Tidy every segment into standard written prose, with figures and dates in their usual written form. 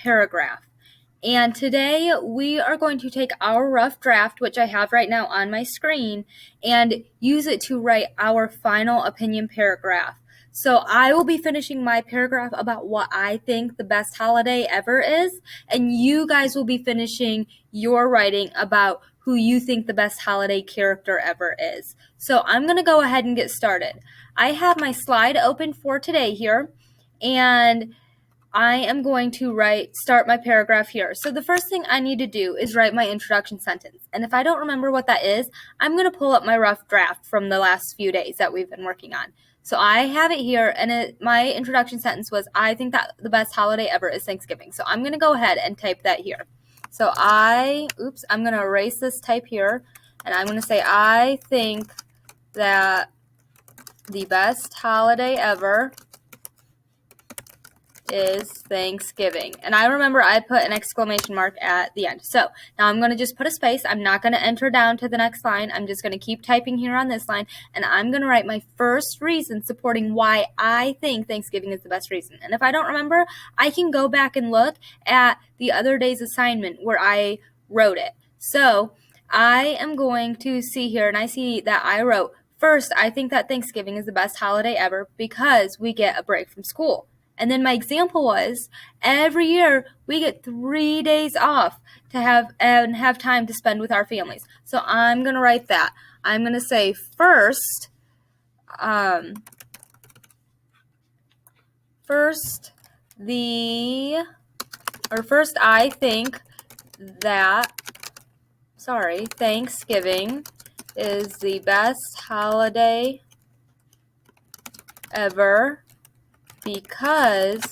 paragraph. And today we are going to take our rough draft, which I have right now on my screen, and use it to write our final opinion paragraph. So I will be finishing my paragraph about what I think the best holiday ever is, and you guys will be finishing your writing about who you think the best holiday character ever is. So I'm going to go ahead and get started. I have my slide open for today here, and I am going to start my paragraph here. So the first thing I need to do is write my introduction sentence. And if I don't remember what that is, I'm going to pull up my rough draft from the last few days that we've been working on. So I have it here, and my introduction sentence was, I think that the best holiday ever is Thanksgiving. So I'm going to go ahead and type that here. So I'm going to erase this type here, and I'm going to say, I think that the best holiday ever is Thanksgiving. And I remember I put an exclamation mark at the end. So now I'm going to just put a space. I'm not going to enter down to the next line. I'm just going to keep typing here on this line, and I'm going to write my first reason supporting why I think Thanksgiving is the best reason. And if I don't remember, I can go back and look at the other day's assignment where I wrote it. So I am going to see here, and I see that I wrote, first, I think that Thanksgiving is the best holiday ever because we get a break from school. And then my example was, every year we get 3 days off to have time to spend with our families. So I'm going to write that. I'm going to say first I think that Thanksgiving is the best holiday ever because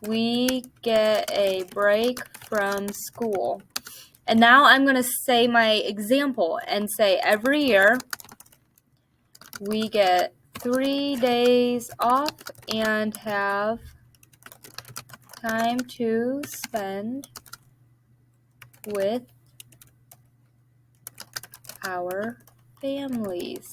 we get a break from school. And now I'm going to say my example and say every year we get 3 days off and have time to spend with our families.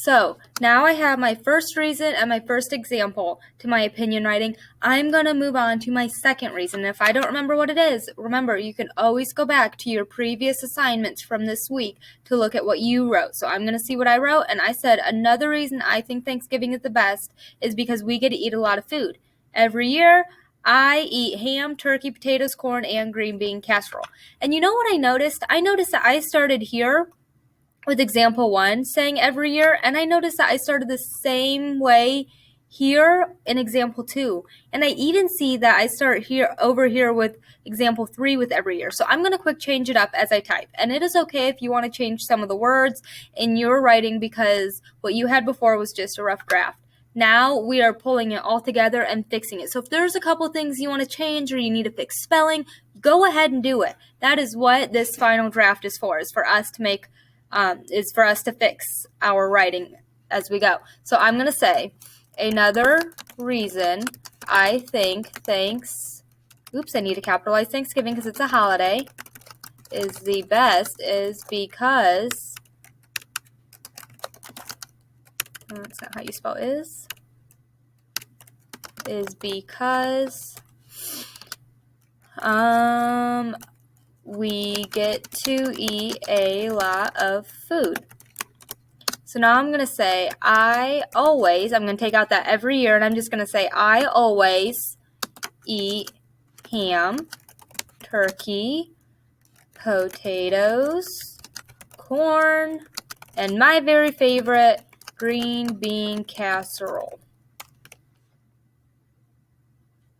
So now I have my first reason and my first example to my opinion writing. I'm going to move on to my second reason. If I don't remember what it is, remember, you can always go back to your previous assignments from this week to look at what you wrote. So I'm going to see what I wrote, and I said another reason I think Thanksgiving is the best is because we get to eat a lot of food. Every year, I eat ham, turkey, potatoes, corn, and green bean casserole. And you know what I noticed? I noticed that I started here with example 1 saying every year, and I noticed that I started the same way here in example 2, and I even see that I start over here with example 3 with every year. So I'm going to quick change it up as I type, and it is okay if you want to change some of the words in your writing because what you had before was just a rough draft. Now we are pulling it all together and fixing it. So if there's a couple things you want to change or you need to fix spelling, go ahead and do it. That is what this final draft is for us to fix our writing as we go. So I'm going to say another reason I think I need to capitalize Thanksgiving because it's a holiday, is the best is because, that's not how you spell is because we get to eat a lot of food. So now I'm going to say I'm going to take out that every year, and I'm just going to say I always eat ham, turkey, potatoes, corn, and my very favorite, green bean casserole.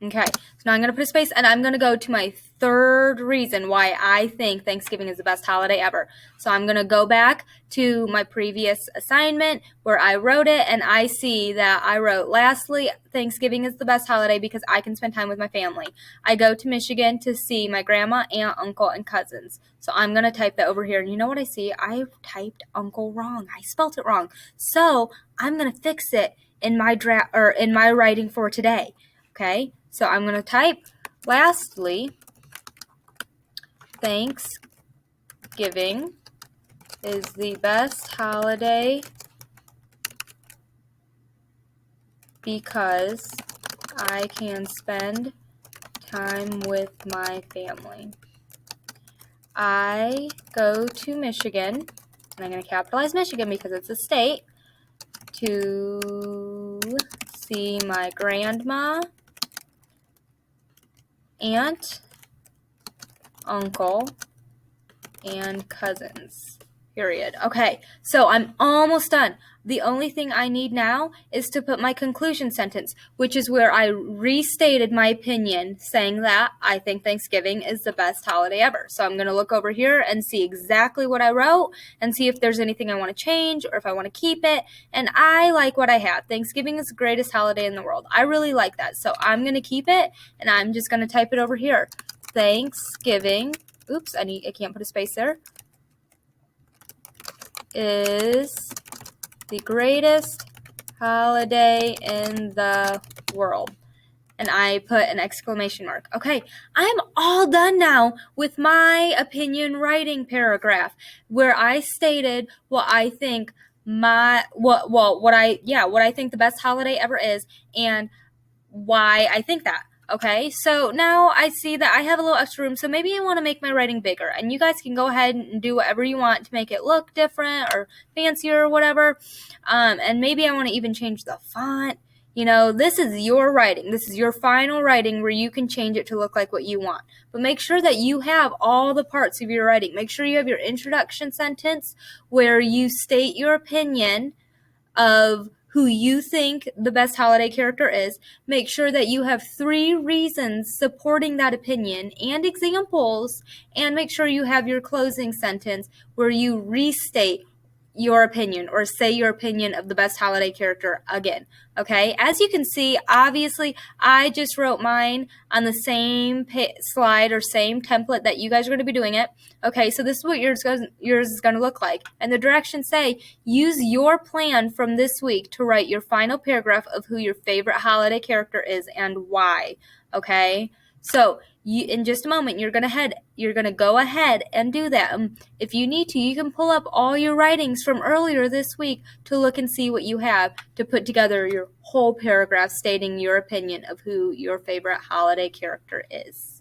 Okay, so now I'm going to put a space, and I'm going to go to my third reason why I think Thanksgiving is the best holiday ever. So I'm going to go back to my previous assignment where I wrote it, and I see that I wrote, lastly, Thanksgiving is the best holiday because I can spend time with my family. I go to Michigan to see my grandma, aunt, uncle, and cousins. So I'm going to type that over here, and you know what I see? I typed uncle wrong. I spelt it wrong. So I'm going to fix it in my writing for today. Okay, so I'm going to type, lastly, Thanksgiving is the best holiday because I can spend time with my family. I go to Michigan, and I'm going to capitalize Michigan because it's a state, to see my grandma, aunt, uncle, and cousins. Period. Okay, so I'm almost done. The only thing I need now is to put my conclusion sentence, which is where I restated my opinion, saying that I think Thanksgiving is the best holiday ever. So I'm going to look over here and see exactly what I wrote and see if there's anything I want to change or if I want to keep it. And I like what I have. Thanksgiving is the greatest holiday in the world. I really like that. So I'm going to keep it, and I'm just going to type it over here. Thanksgiving. Oops, I can't put a space there. Is the greatest holiday in the world. And I put an exclamation mark. Okay, I'm all done now with my opinion writing paragraph where I stated what I think what I think the best holiday ever is and why I think that. Okay, so now I see that I have a little extra room, so maybe I want to make my writing bigger, and you guys can go ahead and do whatever you want to make it look different or fancier or whatever, and maybe I want to even change the font. You know, this is your writing. This is your final writing where you can change it to look like what you want. But make sure that you have all the parts of your writing. Make sure you have your introduction sentence where you state your opinion of who you think the best holiday character is. Make sure that you have 3 reasons supporting that opinion and examples, and make sure you have your closing sentence where you restate your opinion or say your opinion of the best holiday character again. Okay, as you can see, obviously I just wrote mine on the same slide or same template that you guys are going to be doing it. Okay, so this is what yours is going to look like. And the directions say, use your plan from this week to write your final paragraph of who your favorite holiday character is and why. Okay, so in just a moment, you're gonna go ahead and do that. If you need to, you can pull up all your writings from earlier this week to look and see what you have to put together your whole paragraph stating your opinion of who your favorite holiday character is.